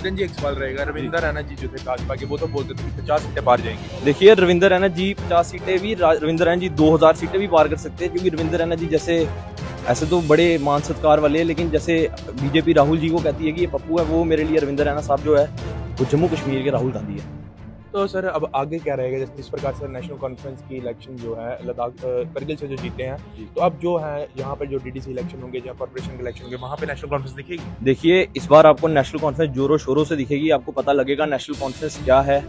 जी एक सवाल रहेगा, रविंदर रैना जी जो थे भाजपा के, वो तो बोलते थे कि 50 सीटें पार जाएंगी। देखिए रविंदर रैना जी 50 सीटें भी, रविंदर रैना जी 2000 सीटें भी पार कर सकते हैं, क्योंकि रविंदर रैना जी जैसे ऐसे तो बड़े मान सत्कार वाले हैं, लेकिन जैसे बीजेपी राहुल जी को कहती है कि ये पप्पू है, वो मेरे लिए रविंदर रैना साहब जो है वो जम्मू कश्मीर के राहुल गांधी है। तो सर अब आगे क्या रहेगा, जिस प्रकार से नेशनल कॉन्फ्रेंस की इलेक्शन जो है लद्दाख करगिल से जो जीते हैं, तो अब जो है यहाँ पर जो डीडीसी इलेक्शन होंगे या कॉर्पोरेशन के इलेक्शन होंगे, वहाँ पे नेशनल कॉन्फ्रेंस दिखेगी। देखिए इस बार आपको नेशनल कॉन्फ्रेंस जोरों शोरों से दिखेगी, आपको पता लगेगा नेशनल कॉन्फ्रेंस क्या है।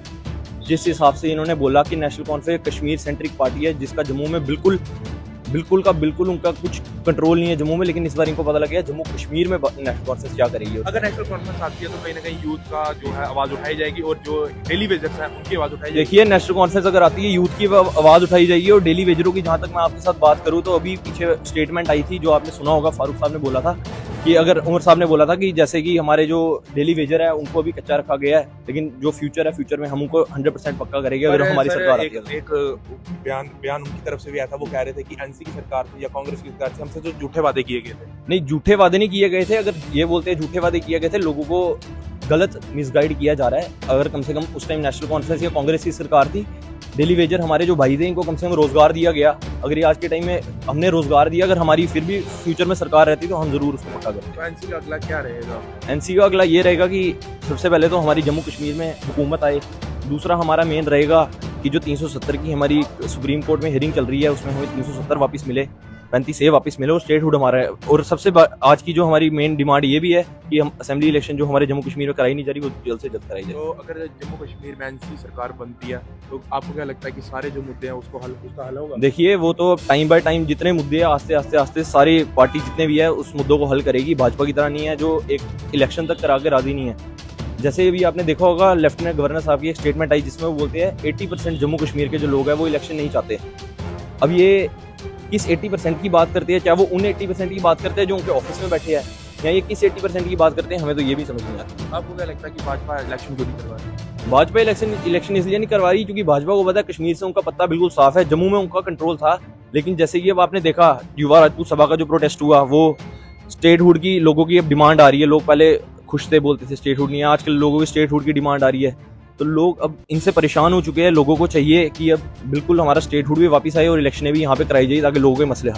जिस हिसाब से इन्होंने बोला कि national conference Kashmir centric party है, जिसका जम्मू में बिल्कुल उनका कुछ कंट्रोल नहीं है जम्मू में, लेकिन इस बार इनको पता लग गया जम्मू कश्मीर में नेशनल कॉन्फ्रेंस क्या करेगी। अगर नेशनल कॉन्फ्रेंस आती है तो कहीं ना कहीं यूथ का जो है आवाज उठाई जाएगी और जो डेली वेजर्स हैं उनकी आवाज उठाई जाएगी। देखिए नेशनल कॉन्फ्रेंस अगर आती है यूथ की आवाज उठाई जाएगी, और डेली वेजरों की जहां तक मैं आपके साथ बात करूं तो अभी पीछे स्टेटमेंट आई थी जो आपने सुना होगा, फारूक साहब ने बोला था कि अगर उमर साहब ने बोला था कि जैसे कि हमारे जो डेली वेजर है उनको अभी कच्चा रखा गया है, लेकिन जो फ्यूचर है फ्यूचर में हम उनको 100% पक्का करेंगे अगर हमारी सरकार आती है। एक बयान उनकी तरफ से भी आया था, वो कह रहे थे कि एनसी की सरकार थी या कांग्रेस की सरकार थी, हमसे जो झूठे वादे किए गए थे। नहीं, झूठे वादे नहीं किए गए थे। अगर ये बोलते हैं झूठे वादे किए गए थे, लोगों को गलत मिसगाइड किया जा रहा है। अगर कम से कम उस टाइम नेशनल कॉन्फ्रेंस या कांग्रेस की सरकार थी, डेली वेजर हमारे जो भाई थे इनको कम से कम रोजगार दिया गया। अगर ये आज के टाइम में हमने रोजगार दिया, अगर हमारी फिर भी फ्यूचर में सरकार रहती तो हम जरूर उसको पक्का करते। तो एनसी का अगला क्या रहेगा? एनसी का अगला ये रहेगा कि सबसे पहले तो हमारी जम्मू कश्मीर में हुकूमत आए। दूसरा हमारा मेन रहेगा कि जो 370 की हमारी सुप्रीम कोर्ट में हियरिंग चल रही है उसमें हमें 370 वापस मिले, 35 वापस मिले और स्टेट हुड हमारा है। और सबसे आज की जो हमारी मेन डिमांड ये भी है कि हम असेंबली इलेक्शन जो हमारे जम्मू कश्मीर में कराई नहीं जा रही वो जल्द से जल्द कराई जाए। तो अगर जम्मू कश्मीर में एनसी सरकार बनती है तो आपको क्या लगता है कि सारे जो मुद्दे हैं उसका हल होगा? देखिए वो तो टाइम बाय टाइम जितने मुद्दे हैं आस्ते सारी पार्टी जितने भी है उस मुद्दों को हल करेगी। भाजपा की तरह नहीं है जो एक इलेक्शन तक करा के राजी नहीं है। जैसे भी आपने देखा होगा लेफ्टिनेंट गवर्नर साहब की एक स्टेटमेंट आई जिसमें वो बोलते हैं 80% जम्मू कश्मीर के जो लोग हैं वो इलेक्शन नहीं चाहते। अब ये किस 80% की बात करते हैं, चाहे वो उन 80% की बात करते हैं जो उनके ऑफिस में बैठे हैं, या ये किस 80% की बात करते हैं, हमें तो ये भी समझ नहीं आता। आपको क्या लगता है कि भाजपा इलेक्शन क्यों नहीं करवा रही? भाजपा इलेक्शन इसलिए नहीं करवा रही क्योंकि भाजपा को पता है कश्मीर से उनका पत्ता बिल्कुल साफ है। जम्मू में उनका कंट्रोल था, लेकिन जैसे कि अब आपने देखा युवा राजपूत सभा का जो प्रोटेस्ट हुआ, वो स्टेट हुड की लोगों की अब डिमांड आ रही है। लोग पहले खुश थे, बोलते थे स्टेट हुड नहीं है, आजकल लोगों की स्टेट हुड की डिमांड आ रही है। तो लोग अब इनसे परेशान हो चुके हैं। लोगों को चाहिए कि अब बिल्कुल हमारा स्टेट हुड भी वापस आए और इलेक्शनें भी यहाँ पे कराई जाए ताकि लोगों के मसले